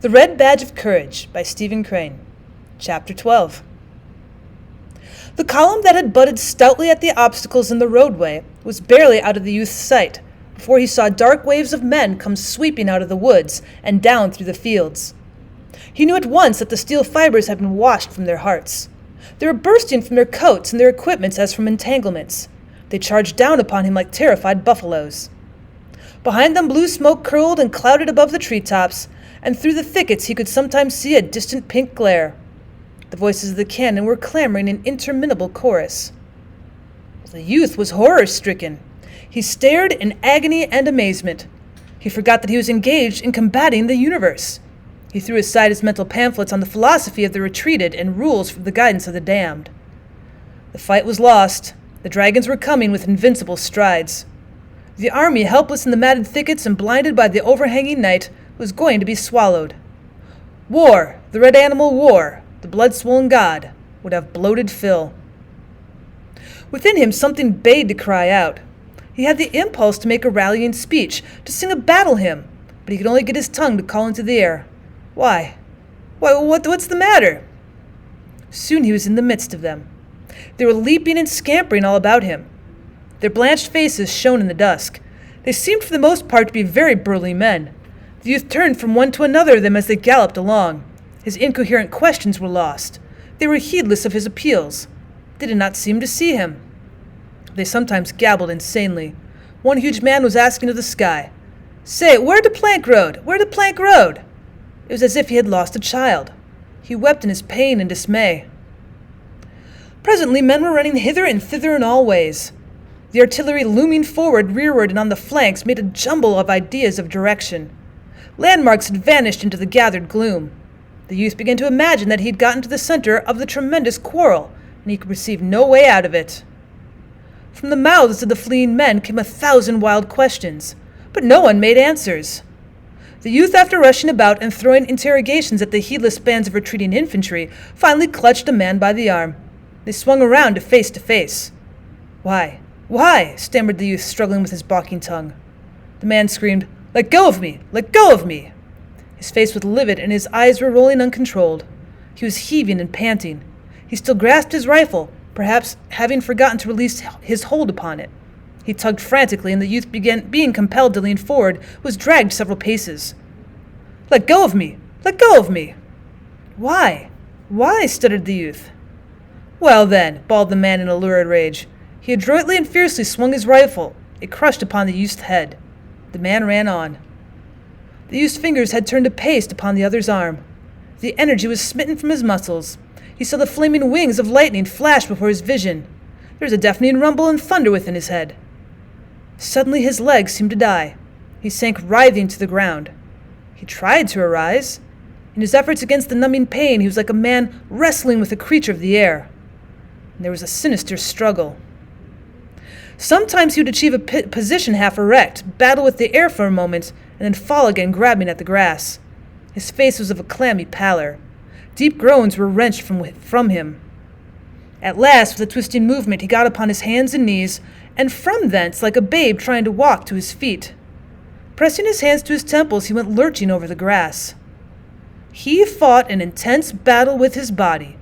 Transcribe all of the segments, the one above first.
The Red Badge of Courage by Stephen Crane. Chapter 12. The column that had butted stoutly at the obstacles in the roadway was barely out of the youth's sight before he saw dark waves of men come sweeping out of the woods and down through the fields. He knew at once that the steel fibers had been washed from their hearts. They were bursting from their coats and their equipments as from entanglements. They charged down upon him like terrified buffaloes. Behind them blue smoke curled and clouded above the treetops, and through the thickets he could sometimes see a distant pink glare. The voices of the cannon were clamoring in interminable chorus. The youth was horror-stricken. He stared in agony and amazement. He forgot that he was engaged in combating the universe. He threw aside his mental pamphlets on the philosophy of the retreated and rules for the guidance of the damned. The fight was lost. The dragons were coming with invincible strides. The army, helpless in the matted thickets and blinded by the overhanging night, was going to be swallowed. War, the red animal war, the blood-swollen god, would have bloated fill. Within him something bade to cry out. He had the impulse to make a rallying speech, to sing a battle hymn, but he could only get his tongue to call into the air. Why, what's the matter? Soon he was in the midst of them. They were leaping and scampering all about him. Their blanched faces shone in the dusk. They seemed for the most part to be very burly men. The youth turned from one to another of them as they galloped along. His incoherent questions were lost. They were heedless of his appeals. They did not seem to see him. They sometimes gabbled insanely. One huge man was asking of the sky, "Say, where the plank road? Where the plank road?" It was as if he had lost a child. He wept in his pain and dismay. Presently men were running hither and thither in all ways. The artillery looming forward, rearward, and on the flanks made a jumble of ideas of direction. Landmarks had vanished into the gathered gloom. The youth began to imagine that he had gotten to the center of the tremendous quarrel, and he could perceive no way out of it. From the mouths of the fleeing men came 1,000 wild questions, but no one made answers. The youth, after rushing about and throwing interrogations at the heedless bands of retreating infantry, finally clutched a man by the arm. They swung around to face. Why, stammered the youth, struggling with his balking tongue. The man screamed, "Let go of me! Let go of me!" His face was livid and his eyes were rolling uncontrolled. He was heaving and panting. He still grasped his rifle, perhaps having forgotten to release his hold upon it. He tugged frantically, and the youth, being compelled to lean forward, was dragged several paces. "Let go of me! Let go of me!" Why, stuttered the youth. "Well then," bawled the man in a lurid rage. He adroitly and fiercely swung his rifle. It crushed upon the youth's head. The man ran on. The youth's fingers had turned to paste upon the other's arm. The energy was smitten from his muscles. He saw the flaming wings of lightning flash before his vision. There was a deafening rumble and thunder within his head. Suddenly his legs seemed to die. He sank writhing to the ground. He tried to arise. In his efforts against the numbing pain, he was like a man wrestling with a creature of the air. And there was a sinister struggle. Sometimes he would achieve a position half erect, battle with the air for a moment, and then fall again, grabbing at the grass. His face was of a clammy pallor. Deep groans were wrenched from him. At last, with a twisting movement, he got upon his hands and knees, and from thence, like a babe trying to walk, to his feet. Pressing his hands to his temples, he went lurching over the grass. He fought an intense battle with his body.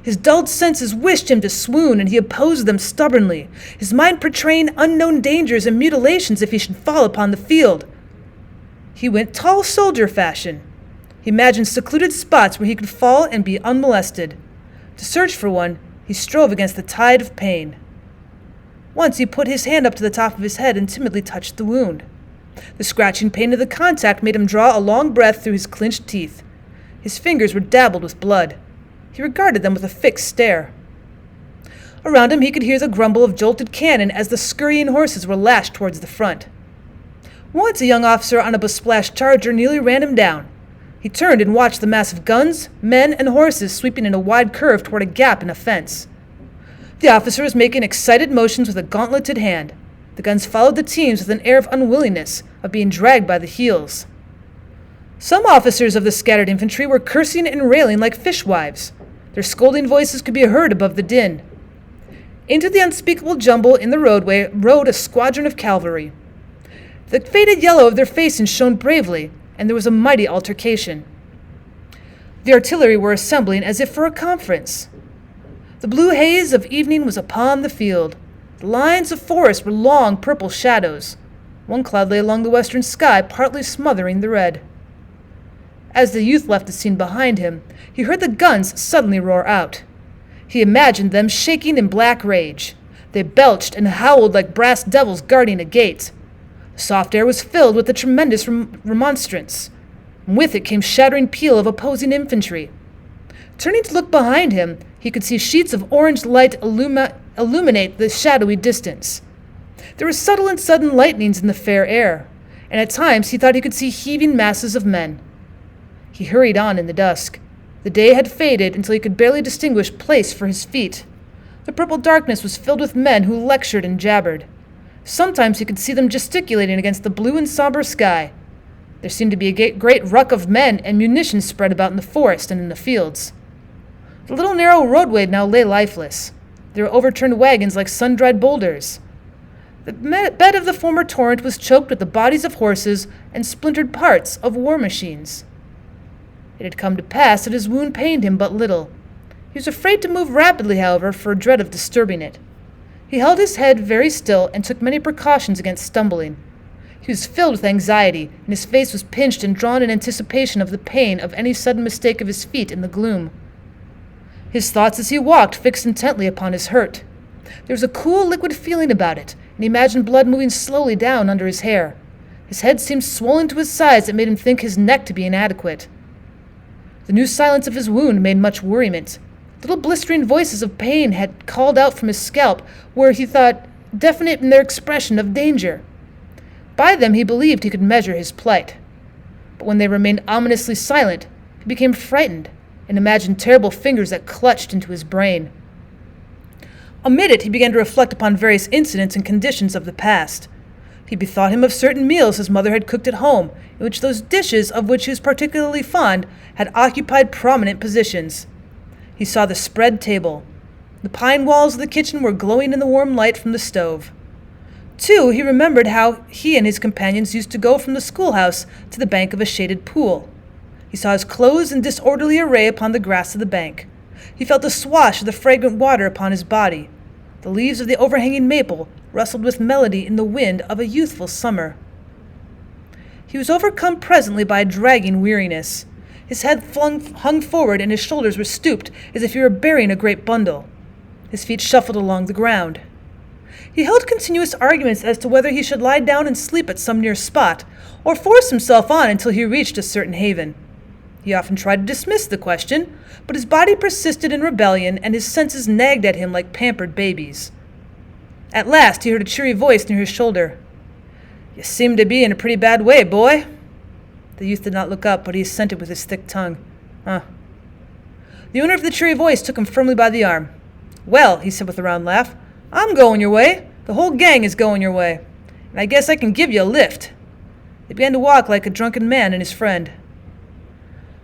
His dulled senses wished him to swoon, and he opposed them stubbornly, his mind portraying unknown dangers and mutilations if he should fall upon the field. He went tall soldier fashion. He imagined secluded spots where he could fall and be unmolested. To search for one, he strove against the tide of pain. Once he put his hand up to the top of his head and timidly touched the wound. The scratching pain of the contact made him draw a long breath through his clenched teeth. His fingers were dabbled with blood. He regarded them with a fixed stare. Around him he could hear the grumble of jolted cannon as the scurrying horses were lashed towards the front. Once a young officer on a besplashed charger nearly ran him down. He turned and watched the mass of guns, men, and horses sweeping in a wide curve toward a gap in a fence. The officer was making excited motions with a gauntleted hand. The guns followed the teams with an air of unwillingness, of being dragged by the heels. Some officers of the scattered infantry were cursing and railing like fishwives. Their scolding voices could be heard above the din. Into the unspeakable jumble in the roadway rode a squadron of cavalry. The faded yellow of their facings shone bravely, and there was a mighty altercation. The artillery were assembling as if for a conference. The blue haze of evening was upon the field. The lines of forest were long purple shadows. One cloud lay along the western sky, partly smothering the red. As the youth left the scene behind him, he heard the guns suddenly roar out. He imagined them shaking in black rage. They belched and howled like brass devils guarding a gate. The soft air was filled with a tremendous remonstrance. And with it came shattering peal of opposing infantry. Turning to look behind him, he could see sheets of orange light illuminate the shadowy distance. There were subtle and sudden lightnings in the fair air, and at times he thought he could see heaving masses of men. He hurried on in the dusk. The day had faded until he could barely distinguish place for his feet. The purple darkness was filled with men who lectured and jabbered. Sometimes he could see them gesticulating against the blue and somber sky. There seemed to be a great ruck of men and munitions spread about in the forest and in the fields. The little narrow roadway now lay lifeless. There were overturned wagons like sun-dried boulders. The bed of the former torrent was choked with the bodies of horses and splintered parts of war machines. It had come to pass that his wound pained him but little. He was afraid to move rapidly, however, for dread of disturbing it. He held his head very still and took many precautions against stumbling. He was filled with anxiety, and his face was pinched and drawn in anticipation of the pain of any sudden mistake of his feet in the gloom. His thoughts as he walked fixed intently upon his hurt. There was a cool, liquid feeling about it, and he imagined blood moving slowly down under his hair. His head seemed swollen to his sides that made him think his neck to be inadequate. The new silence of his wound made much worriment. Little blistering voices of pain had called out from his scalp, where he thought definite in their expression of danger. By them he believed he could measure his plight. But when they remained ominously silent, he became frightened and imagined terrible fingers that clutched into his brain. Amid it, he began to reflect upon various incidents and conditions of the past. He bethought him of certain meals his mother had cooked at home, in which those dishes of which he was particularly fond had occupied prominent positions. He saw the spread table. The pine walls of the kitchen were glowing in the warm light from the stove. Too, he remembered how he and his companions used to go from the schoolhouse to the bank of a shaded pool. He saw his clothes in disorderly array upon the grass of the bank. He felt the swash of the fragrant water upon his body. The leaves of the overhanging maple rustled with melody in the wind of a youthful summer. He was overcome presently by a dragging weariness. His head hung forward and his shoulders were stooped as if he were bearing a great bundle. His feet shuffled along the ground. He held continuous arguments as to whether he should lie down and sleep at some near spot, or force himself on until he reached a certain haven. He often tried to dismiss the question, but his body persisted in rebellion, and his senses nagged at him like pampered babies. At last he heard a cheery voice near his shoulder. "You seem to be in a pretty bad way, boy." The youth did not look up, but he assented with his thick tongue. "Huh." The owner of the cheery voice took him firmly by the arm. "Well," he said with a round laugh, "I'm going your way. The whole gang is going your way. And I guess I can give you a lift." They began to walk like a drunken man and his friend.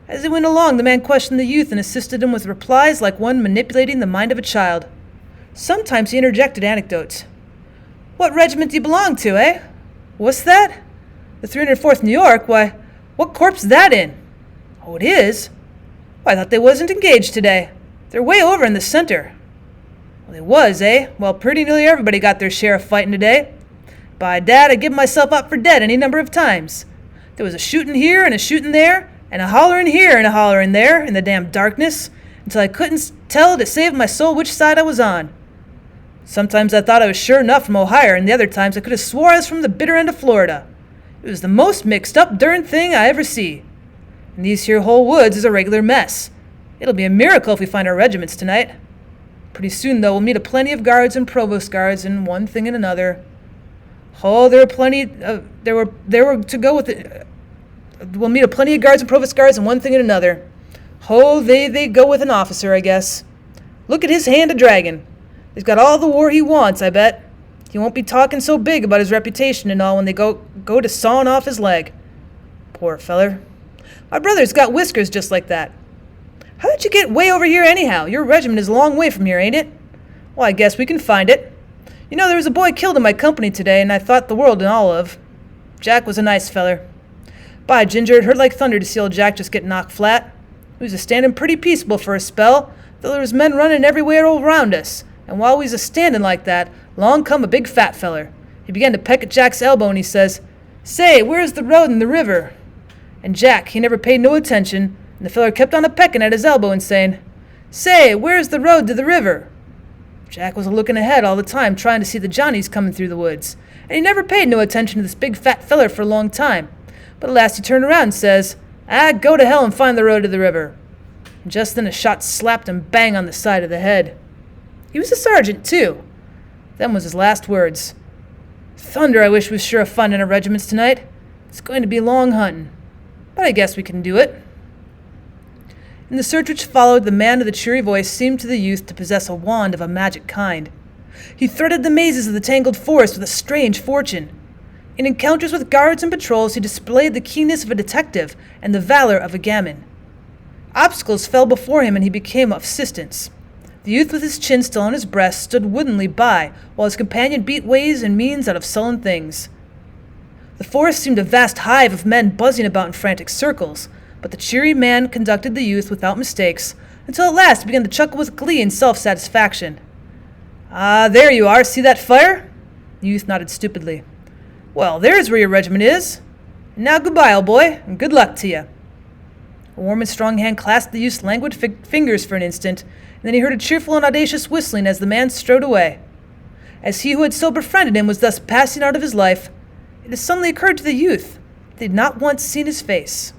As they went along, the man questioned the youth and assisted him with replies like one manipulating the mind of a child. Sometimes he interjected anecdotes. "What regiment do you belong to, eh? What's that? The 304th New York? Why, what corps is that in? Oh, it is? Why, I thought they wasn't engaged today. They're way over in the center. Well, they was, eh? Well, pretty nearly everybody got their share of fighting today. By dad, I'd give myself up for dead any number of times. There was a shooting here and a shooting there, and a hollering here and a hollering there in the damn darkness, until I couldn't tell to save my soul which side I was on. Sometimes I thought I was sure enough from Ohio, and the other times I could have swore I was from the bitter end of Florida. It was the most mixed-up darn thing I ever see. And these here whole woods is a regular mess. It'll be a miracle if we find our regiments tonight. Pretty soon, though, we'll meet a plenty of guards and provost guards and one thing and another. Oh, there were plenty. There were to go with it. We'll meet a plenty of guards and provost guards and one thing and another. Oh, they go with an officer, I guess. Look at his hand a dragon. He's got all the war he wants, I bet. He won't be talking so big about his reputation and all when they go to sawing off his leg. Poor feller. My brother's got whiskers just like that. How did you get way over here anyhow? Your regiment is a long way from here, ain't it? Well, I guess we can find it. You know, there was a boy killed in my company today, and I thought the world and all of. Jack was a nice feller. By Ginger, it hurt like thunder to see old Jack just get knocked flat. We was a-standing pretty peaceable for a spell, though there was men running everywhere all round us, and while we was a-standing like that, along come a big fat feller. He began to peck at Jack's elbow, and he says, "Say, where's the road and the river?" And Jack, he never paid no attention, and the feller kept on a-pecking at his elbow and saying, "Say, where's the road to the river?" Jack was a-looking ahead all the time, trying to see the Johnnies coming through the woods, and he never paid no attention to this big fat feller for a long time. But at last he turned around and says, "Go to hell and find the road to the river." And just then a shot slapped him bang on the side of the head. He was a sergeant, too. Them was his last words. "Thunder, I wish we was sure of finding our regiments tonight. It's going to be long hunting. But I guess we can do it." In the search which followed, the man of the cheery voice seemed to the youth to possess a wand of a magic kind. He threaded the mazes of the tangled forest with a strange fortune. In encounters with guards and patrols, he displayed the keenness of a detective and the valor of a gamin. Obstacles fell before him, and he became of assistance. The youth, with his chin still on his breast, stood woodenly by, while his companion beat ways and means out of sullen things. The forest seemed a vast hive of men buzzing about in frantic circles, but the cheery man conducted the youth without mistakes, until at last he began to chuckle with glee and self-satisfaction. "Ah, there you are, see that fire?" The youth nodded stupidly. "Well, there's where your regiment is. And now goodbye, old boy, and good luck to you." A warm and strong hand clasped the youth's languid fingers for an instant, and then he heard a cheerful and audacious whistling as the man strode away. As he who had so befriended him was thus passing out of his life, it had suddenly occurred to the youth that he had not once seen his face.